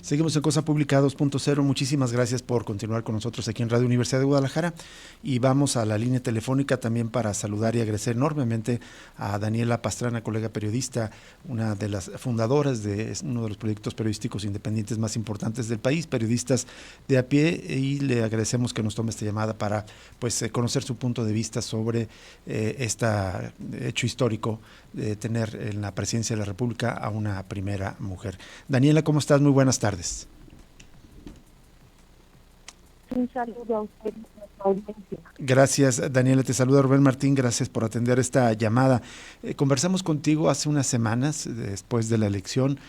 Seguimos en Cosa Pública 2.0. Muchísimas gracias por continuar con nosotros aquí en Radio Universidad de Guadalajara. Y vamos a la línea telefónica también para saludar y agradecer enormemente a Daniela Pastrana, colega periodista, una de las fundadoras de uno de los proyectos periodísticos independientes más importantes del país, Periodistas de a Pie, y le agradecemos que nos tome esta llamada para conocer su punto de vista sobre este hecho histórico de tener en la presidencia de la República a una primera mujer. Daniela, ¿cómo estás? Muy buenas tardes. Un saludo a usted y a la audiencia. Gracias, Daniela. Te saluda Rubén Martín. Gracias por atender esta llamada. Conversamos contigo hace unas semanas, después de la elección,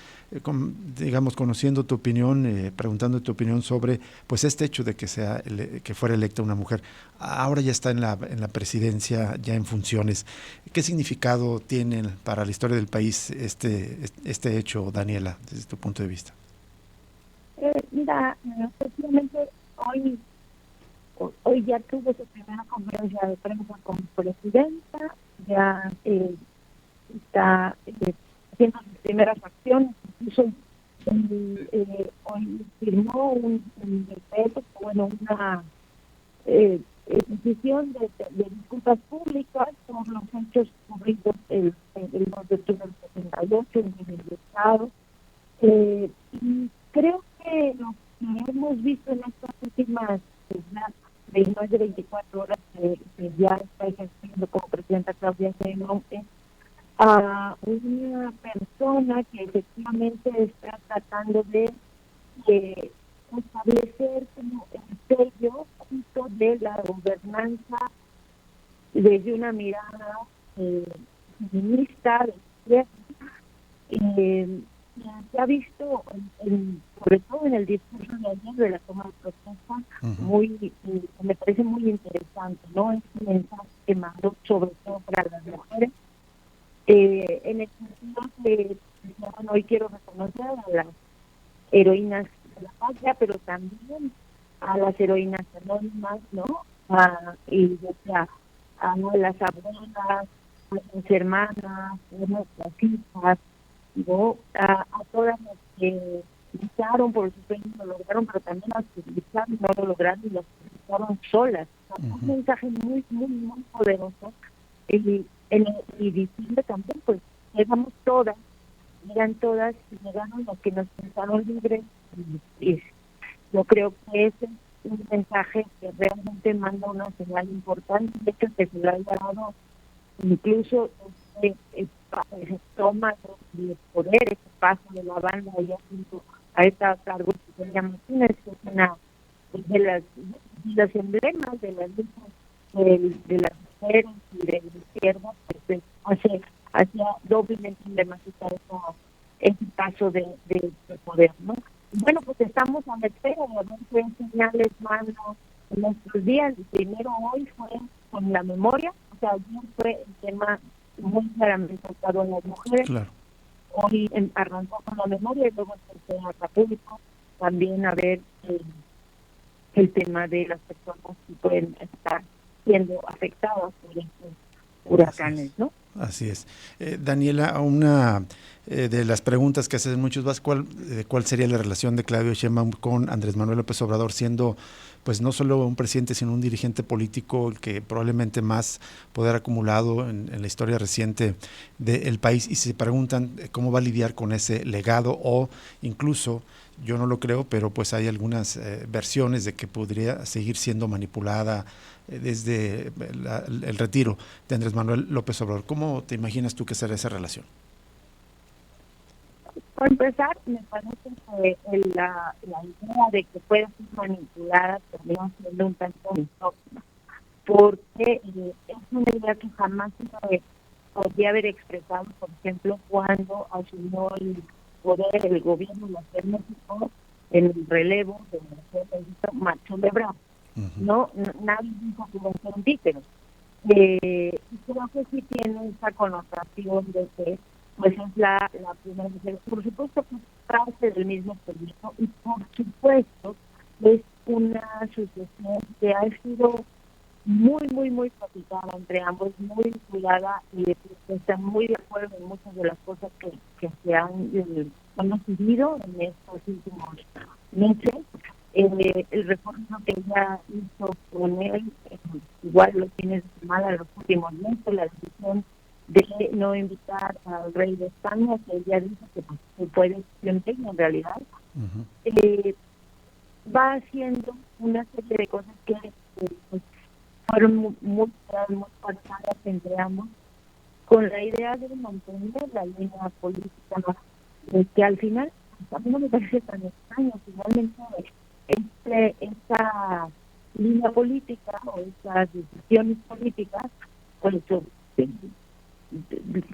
conociendo tu opinión, preguntando tu opinión sobre este hecho de que fuera electa una mujer. Ahora ya está en la presidencia, ya en funciones. ¿Qué significado tiene para la historia del país este hecho, Daniela, desde tu punto de vista? Mira, efectivamente, hoy ya tuvo su primera conferencia de prensa como presidenta, ya está haciendo sus primeras acciones, incluso hoy firmó un decreto, una decisión de disculpas públicas por los hechos ocurridos el 2 de octubre del 78 en el Estado. Y creo que lo que hemos visto en estas últimas más de 24 horas que ya está ejerciendo como presidenta Claudia Sheinbaum es a una persona que efectivamente está tratando de establecer como el sello justo de la gobernanza desde una mirada feminista, de izquierda. Se ha visto, sobre todo en el discurso de ayer de la toma de protesta, me parece muy interesante, ¿no? Es un mensaje que mandó sobre todo para las mujeres, en el sentido que, bueno, hoy quiero reconocer a las heroínas de la patria, pero también a las heroínas anónimas, ¿no? A las abuelas, a las hermanas, a nuestras hijas, ¿no? A todas las que lucharon por sus sueños y lo lograron, pero también a las que lucharon y no lo lograron y las que lucharon solas. Un mensaje muy, muy, muy poderoso. Y diciendo también, pues, llegamos todas, eran todas, llegaron los que nos pensaron libres. Y yo creo que ese es un mensaje que realmente manda una señal importante. De hecho, que se lo ha dado incluso toma de poder, ese paso de la banda ya junto a esta cargo que se llama Martínez, que es una de los emblemas de las luchas de las mujeres y de la izquierda, pues hacia doblemente emblemática ese paso de poder, ¿no? Bueno, pues estamos a la espera de ver qué señales mandan en nuestros días. El primero hoy fue con la memoria, o sea, ayer fue el tema muy claramente enfocado en las mujeres. Claro. Hoy arrancó con la memoria y luego empezó en Acapulco también a ver el tema de las personas que pueden estar siendo afectadas por estos huracanes, ¿no? Así es. Daniela, una de las preguntas que hacen muchos, ¿cuál sería la relación de Claudio Sheinbaum con Andrés Manuel López Obrador, siendo pues no solo un presidente, sino un dirigente político, el que probablemente más poder acumulado en la historia reciente del país? Y se preguntan cómo va a lidiar con ese legado, o incluso, yo no lo creo, pero pues hay algunas versiones de que podría seguir siendo manipulada desde el retiro de Andrés Manuel López Obrador. ¿Cómo te imaginas tú que será esa relación? Para empezar, me parece que la idea de que pueda ser manipulada termina siendo un tanto misógina, porque es una idea que jamás se podría haber expresado, por ejemplo, cuando asumió el poder el gobierno de México en el relevo de Marcelo Ebrard. No, nadie dijo que iba a ser un títere. Creo que sí tiene esa connotación de que pues es la primera mujer. Por supuesto que es parte del mismo proyecto y por supuesto es una sucesión que ha sido muy platicada entre ambos, muy vinculada y están muy de acuerdo en muchas de las cosas que se han decidido en estos últimos meses. El recorrido que ella hizo con él, igual lo tiene semana en los últimos meses, la decisión de no invitar al rey de España, que ella dice que pues, se puede en realidad. Va haciendo una serie de cosas que pues, fueron muy pactadas entre ambos, con la idea de mantener la línea política, que al final, a mí no me parece tan extraño, finalmente esta línea política o estas decisiones políticas, pues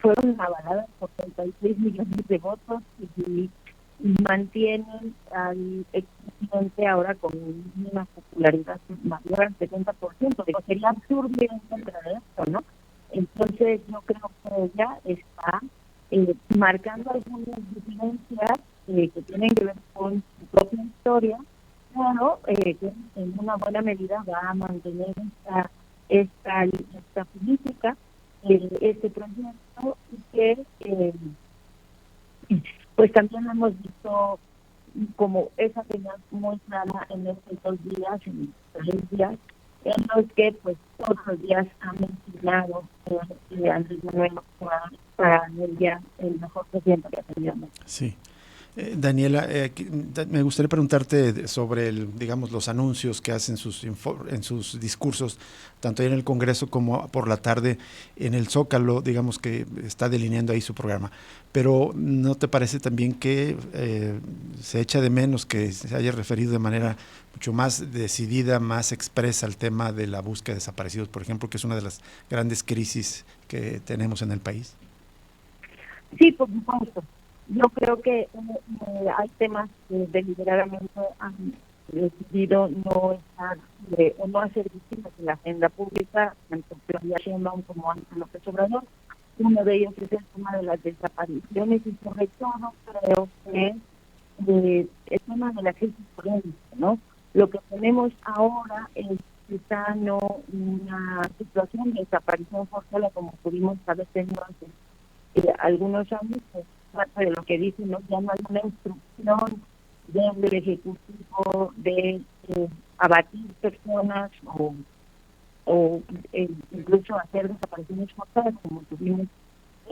fueron avaladas por 36 millones de votos y mantienen al expresidente ahora con una popularidad mayor al 70%. Digo, sería absurdo ir en contra de esto, ¿no? Entonces yo creo que ella está marcando algunas diferencias que tienen que ver con su propia historia, pero que en una buena medida va a mantener esta política, este proyecto, y que pues también lo hemos visto como esa señal muy clara en estos 2 días, en 3 días, en los que pues todos los días han mencionado Andrés Manuel para él ya el mejor presidente que ha tenido. Sí. Daniela, me gustaría preguntarte sobre digamos, los anuncios que hacen en sus discursos, tanto ahí en el Congreso como por la tarde en el Zócalo, digamos que está delineando ahí su programa. Pero ¿no te parece también que se echa de menos que se haya referido de manera mucho más decidida, más expresa al tema de la búsqueda de desaparecidos, por ejemplo, que es una de las grandes crisis que tenemos en el país? Sí, por supuesto. Yo creo que hay temas que deliberadamente han decidido no estar o no hacer visibles en la agenda pública, tanto Claudia Sheinbaum como Ángel López Obrador. Uno de ellos es el tema de las desapariciones y sobre todo creo que el tema de la crisis forense, ¿no? Lo que tenemos ahora es quizá no una situación de desaparición forzada como pudimos haber tenido antes algunos años, pues, parte de lo que dicen, ¿no? Ya no hay una instrucción del Ejecutivo de abatir personas o incluso hacer desapariciones forzadas, como tuvimos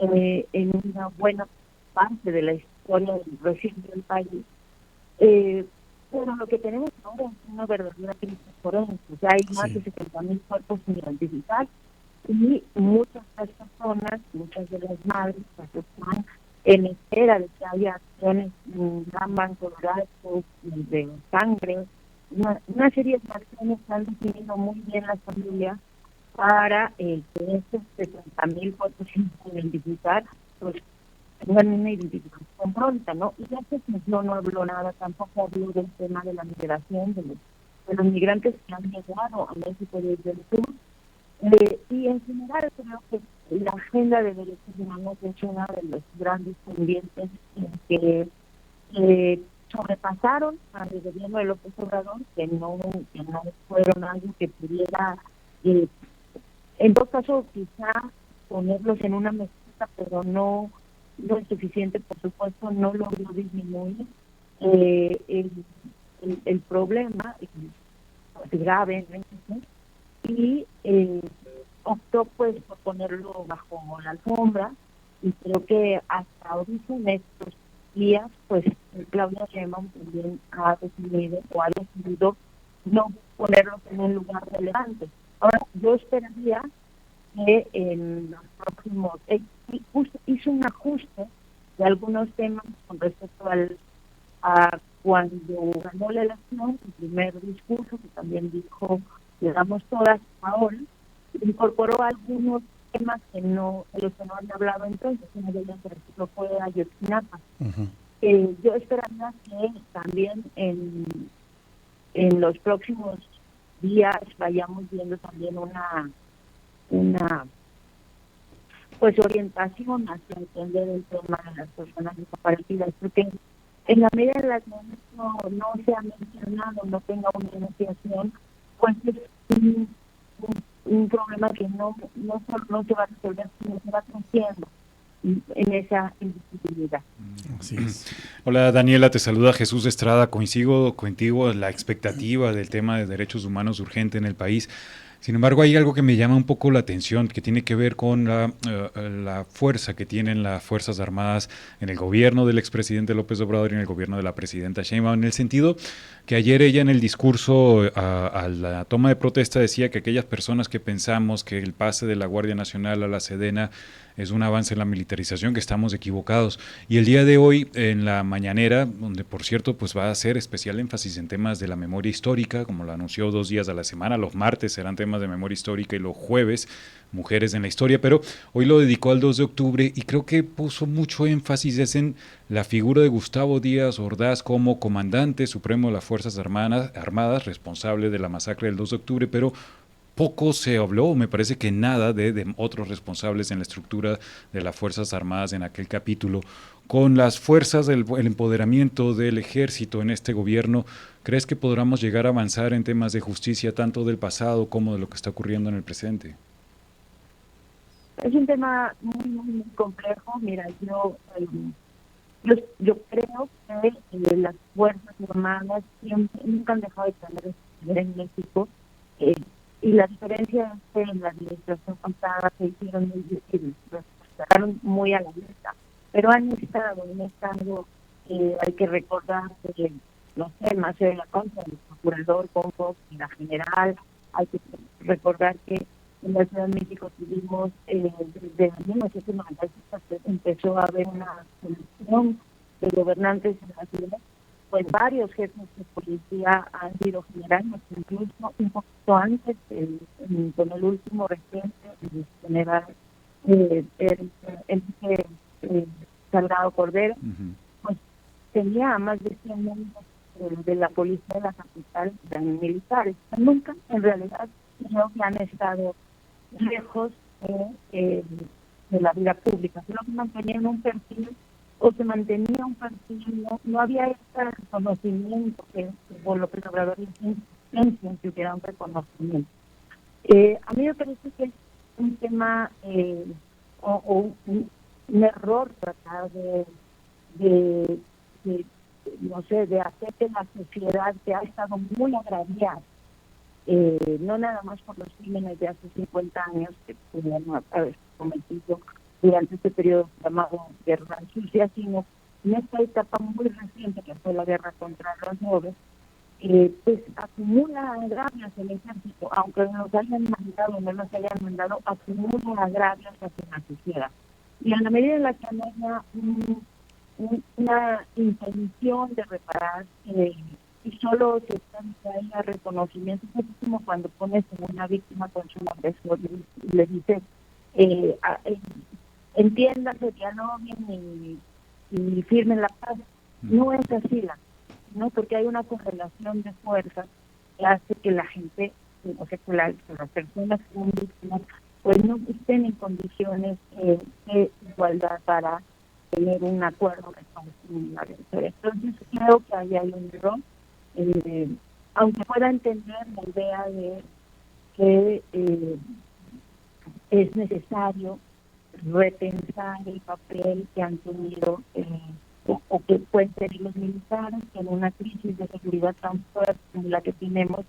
en una buena parte de la historia reciente del país. Pero lo que tenemos ahora es una verdadera crisis forense. Ya hay más de 70,000 cuerpos sin identificar y muchas de las personas, muchas de las madres, pues están en espera de que haya acciones gamma, colorazos, de sangre, una serie de acciones que han definido muy bien las familias para que estos 70,000 cuerpos sin identificar, pues tengan una identificación pronta, ¿no? Y ya yo no habló nada, tampoco habló del tema de la migración, de los migrantes que han llegado a México desde el sur. Y en general creo que la agenda de derechos humanos es una de los grandes pendientes que sobrepasaron al gobierno de López Obrador, que no fueron algo que pudiera, en todo caso, quizá ponerlos en una mesita, pero no es suficiente, por supuesto, no logró disminuir el problema grave en México, y optó pues por ponerlo bajo la alfombra, y creo que hasta ahorita en estos días pues Claudia Sheinbaum también ha decidido no ponerlo en un lugar relevante. Ahora yo esperaría que en los próximos hizo un ajuste de algunos temas con respecto a cuando ganó la elección, su primer discurso, que también dijo le damos todas ahora, incorporó algunos temas de los que no había hablado entonces. Uno de ellos, por ejemplo, fue Ayotzinapa. Yo esperaría que también en los próximos días vayamos viendo también una pues orientación hacia entender el tema de las personas desaparecidas, porque en la medida en la que esto no sea mencionado, no tenga una enunciación, pues es problema que no solo no se va a resolver, sino se va creciendo en esa invisibilidad. Así es. Hola Daniela, te saluda Jesús Estrada. Coincido contigo, la expectativa del tema de derechos humanos urgente en el país. Sin embargo, hay algo que me llama un poco la atención, que tiene que ver con la fuerza que tienen las Fuerzas Armadas en el gobierno del expresidente López Obrador y en el gobierno de la presidenta Sheinbaum, en el sentido que ayer ella en el discurso a la toma de protesta decía que aquellas personas que pensamos que el pase de la Guardia Nacional a la Sedena es un avance en la militarización, que estamos equivocados. Y el día de hoy, en la mañanera, donde por cierto pues va a hacer especial énfasis en temas de la memoria histórica, como lo anunció 2 días a la semana, los martes serán temas de memoria histórica y los jueves mujeres en la historia, pero hoy lo dedicó al 2 de octubre y creo que puso mucho énfasis en la figura de Gustavo Díaz Ordaz como comandante supremo de las Fuerzas Armadas, responsable de la masacre del 2 de octubre, pero poco se habló, me parece que nada de otros responsables en la estructura de las Fuerzas Armadas en aquel capítulo. Con las fuerzas, el empoderamiento del ejército en este gobierno, ¿crees que podamos llegar a avanzar en temas de justicia tanto del pasado como de lo que está ocurriendo en el presente? Es un tema muy complejo. Mira, yo creo que las Fuerzas Armadas nunca han dejado de tener poder en México. Y la diferencia es que en la administración pasada se hicieron muy visibles, estaban muy a la vista, pero han estado, hay que recordar que, no sé, Marcelo de la Concha, el procurador con Fox y la general, hay que recordar que en la Ciudad de México tuvimos, desde 1996 empezó a haber una selección de gobernantes en la ciudad. Pues varios jefes de policía han sido generales, incluso un poquito antes, con el último reciente, el general Enrique Salgado Cordero, pues tenía a más de 100 miembros de la policía de la capital, de militares. Nunca, en realidad, creo que han estado lejos de la vida pública, sino que mantenían un perfil o se mantenía un perfil, no había este reconocimiento que por López Obrador en que hubiera un reconocimiento. A mí me parece que es un tema o un error tratar de no sé, de hacer que la sociedad que ha estado muy agraviada, no nada más por los crímenes de hace 50 años que pudieron haber cometido durante este periodo llamado Guerra Sucia, sino en esta etapa muy reciente que fue la guerra contra los nobles, pues acumula agravios el ejército, aunque nos hayan mandado o no nos hayan mandado, acumula agravios hacia la sociedad. Y en la medida en la que no haya una intención de reparar, y solo se está en el reconocimiento, es como cuando pones en una víctima con su agresor y le dices, entiéndase, dialoguen y firmen la paz. No es así, ¿no? Porque hay una correlación de fuerzas que hace que la gente, o sea, que las personas que son víctimas, pues no estén en condiciones de igualdad para tener un acuerdo con la agresor. Entonces creo que ahí hay un error, aunque pueda entender la idea de que es necesario repensar el papel que han tenido o que pueden tener los militares, que en una crisis de seguridad tan fuerte como la que tenemos,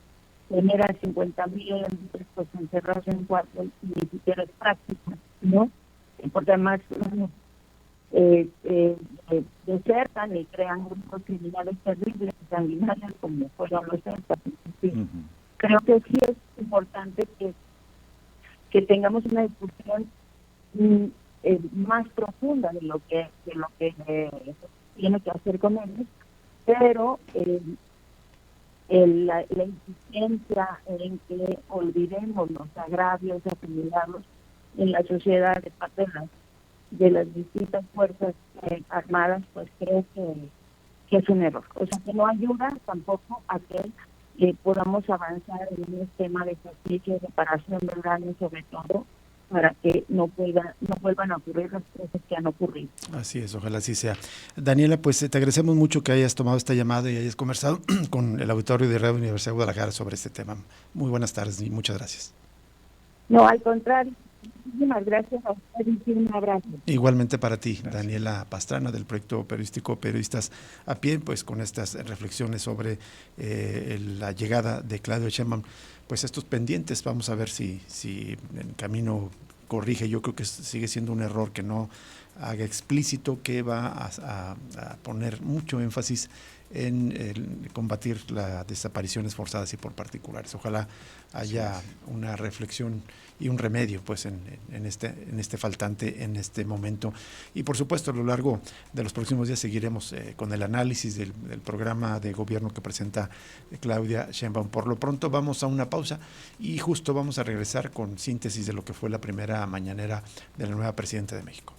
tener a 50,000 pues encerrados en un cuarto ni siquiera es práctico, ¿no? Porque además desertan y crean grupos criminales terribles y sanguinarios como fueron los Zetas. Creo que sí es importante que tengamos una discusión más profunda de lo que tiene que hacer con ellos, pero la insistencia en que olvidemos los agravios acumulados en la sociedad de parte de las distintas fuerzas armadas, pues creo que es un error. O sea, que no ayuda tampoco a que podamos avanzar en un tema de justicia y reparación del daño, sobre todo para que no vuelvan a ocurrir las cosas que han ocurrido. Así es, ojalá así sea. Daniela, pues te agradecemos mucho que hayas tomado esta llamada y hayas conversado con el auditorio de Radio Universidad de Guadalajara sobre este tema. Muy buenas tardes y muchas gracias. No, al contrario. Muchísimas gracias a ustedes y un abrazo. Igualmente para ti, Gracias. Daniela Pastrana, del proyecto periodístico Periodistas a Pie, pues con estas reflexiones sobre la llegada de Claudio Sheinbaum, pues estos pendientes, vamos a ver si en camino corrige. Yo creo que sigue siendo un error que no haga explícito que va a poner mucho énfasis en combatir las desapariciones forzadas y por particulares. Ojalá haya una reflexión y un remedio pues en este faltante en este momento. Y por supuesto a lo largo de los próximos días seguiremos con el análisis del programa de gobierno que presenta Claudia Sheinbaum. Por lo pronto vamos a una pausa y justo vamos a regresar con síntesis de lo que fue la primera mañanera de la nueva presidenta de México.